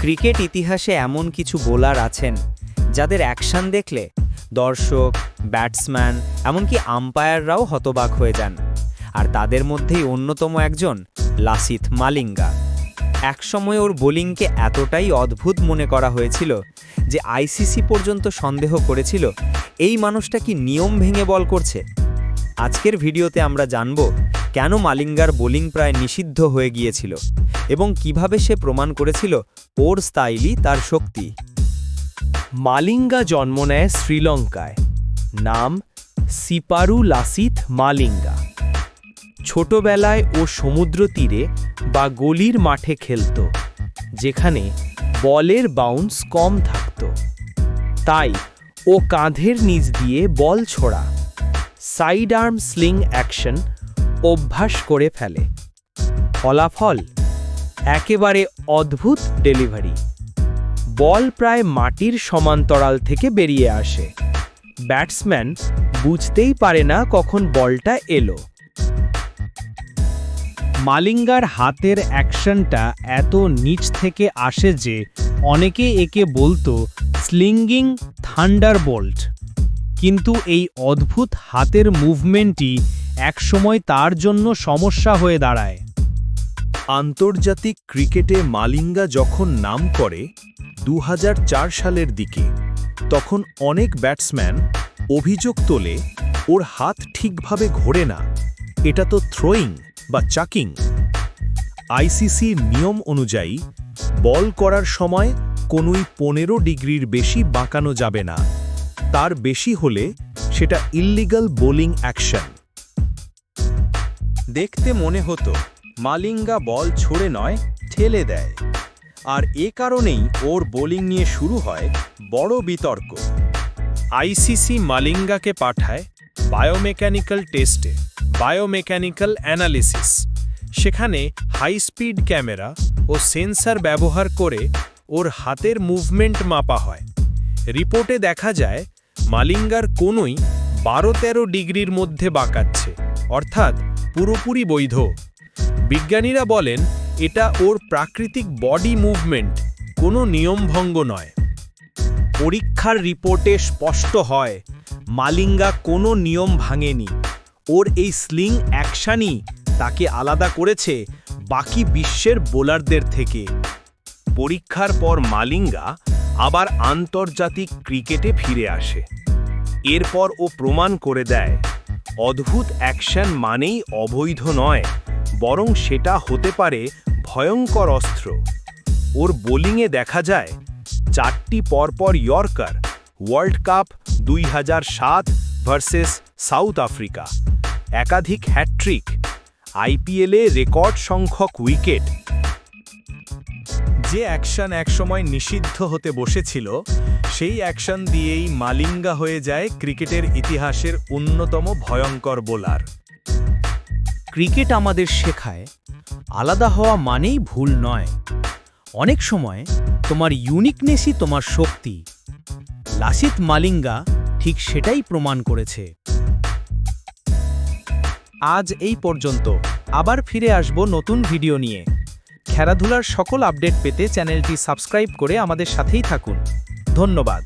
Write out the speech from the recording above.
Cricket ইতিহাসে এমন কিছু বোলার আছেন যাদের অ্যাকশন দেখলে দর্শক, ব্যাটসম্যান, এমনকি আম্পায়াররাও হতবাক হয়ে যান। আর তাদের মধ্যেই অন্যতম একজন লাসিথ মালিঙ্গা। একসময় ওর বোলিংকে এতটাই অদ্ভুত মনে করা হয়েছিল যে আইসিসি পর্যন্ত সন্দেহ করেছিল এই মানুষটা কি নিয়ম ভেঙে বল করছে। আজকের ভিডিওতে আমরা জানব কেন মালিঙ্গার বোলিং প্রায় নিষিদ্ধ হয়ে গিয়েছিল এবং কিভাবে সে প্রমাণ করেছিল ওর স্টাইলই তার শক্তি। মালিঙ্গা জন্ম নেয় শ্রীলঙ্কায়। নাম সিপারু লাসিথ মালিঙ্গা। ছোটবেলায় ও সমুদ্র তীরে বা গলির মাঠে খেলত, যেখানে বলের বাউন্স কম থাকত। তাই ও কাঁধের নিচ দিয়ে বল ছোড়া, সাইড আর্ম স্লিং অ্যাকশন অভ্যাস করে ফেলে। ফলাফল একেবারে অদ্ভুত ডেলিভারি। বল প্রায় মাটির সমান্তরাল থেকে বেরিয়ে আসে। ব্যাটসম্যান বুঝতেই পারে না কখন বলটা এলো। মালিঙ্গার হাতের অ্যাকশনটা এত নিচ থেকে আসে যে অনেকে একে বলতো স্লিঙ্গিং থান্ডারবোল্ট। কিন্তু এই অদ্ভুত হাতের মুভমেন্টই একসময় তার জন্য সমস্যা হয়ে দাঁড়ায়। আন্তর্জাতিক ক্রিকেটে মালিঙ্গা যখন নাম করে ২০০৪ সালের দিকে, তখন অনেক ব্যাটসম্যান অভিযোগ তোলে ওর হাত ঠিকভাবে ঘোরে না, এটা তো থ্রোয়িং বা চাকিং। আইসিসির নিয়ম অনুযায়ী বল করার সময় কোনোই ১৫ ডিগ্রির বেশি বাঁকানো যাবে না, তার বেশি হলে সেটা ইল্লিগাল বোলিং অ্যাকশন। দেখতে মনে হতো মালিঙ্গা বল ছুড়ে নয়, ঠেলে দেয়, আর এ কারণেই ওর বোলিং নিয়ে শুরু হয় বড় বিতর্ক। আইসিসি মালিঙ্গাকে পাঠায় বায়োমেকানিক্যাল টেস্টে, বায়োমেকানিক্যাল অ্যানালিসিস। সেখানে হাই স্পিড ক্যামেরা ও সেন্সর ব্যবহার করে ওর হাতের মুভমেন্ট মাপা হয়। রিপোর্টে দেখা যায় মালিঙ্গার কোনোই ১২-১৩ ডিগ্রির মধ্যে বাঁকাচ্ছে, অর্থাৎ পুরোপুরি বৈধ। বিজ্ঞানীরা বলেন এটা ওর প্রাকৃতিক বডি মুভমেন্ট, কোনো নিয়মভঙ্গ নয়। পরীক্ষার রিপোর্টে স্পষ্ট হয় মালিঙ্গা কোনো নিয়ম ভাঙেনি। ওর এই স্লিং অ্যাকশনই তাকে আলাদা করেছে বাকি বিশ্বের বোলারদের থেকে। পরীক্ষার পর মালিঙ্গা আবার আন্তর্জাতিক ক্রিকেটে ফিরে আসে। এরপর ও প্রমাণ করে দেয় অদ্ভুত অ্যাকশন মানেই অবৈধ নয়, বরং সেটা হতে পারে ভয়ঙ্কর অস্ত্র। ওর বোলিংয়ে দেখা যায় ৪টি পরপর yorker, world cup ২০০৭ versus south Africa, একাধিক হ্যাট্রিক, আইপিএলে রেকর্ড সংখ্যক উইকেট। যে অ্যাকশন একসময় নিষিদ্ধ হতে বসেছিল, সেই অ্যাকশন দিয়েই মালিঙ্গা হয়ে যায় ক্রিকেটের ইতিহাসের অন্যতম ভয়ঙ্কর বোলার। ক্রিকেট আমাদের শেখায় আলাদা হওয়া মানেই ভুল নয়। অনেক সময় তোমার ইউনিকনেসই তোমার শক্তি। লাসিথ মালিঙ্গা ঠিক সেটাই প্রমাণ করেছে। আজ এই পর্যন্ত। আবার ফিরে আসব নতুন ভিডিও নিয়ে। খেলাধুলার সকল আপডেট পেতে চ্যানেলটি সাবস্ক্রাইব করে আমাদের সাথেই থাকুন। ধন্যবাদ।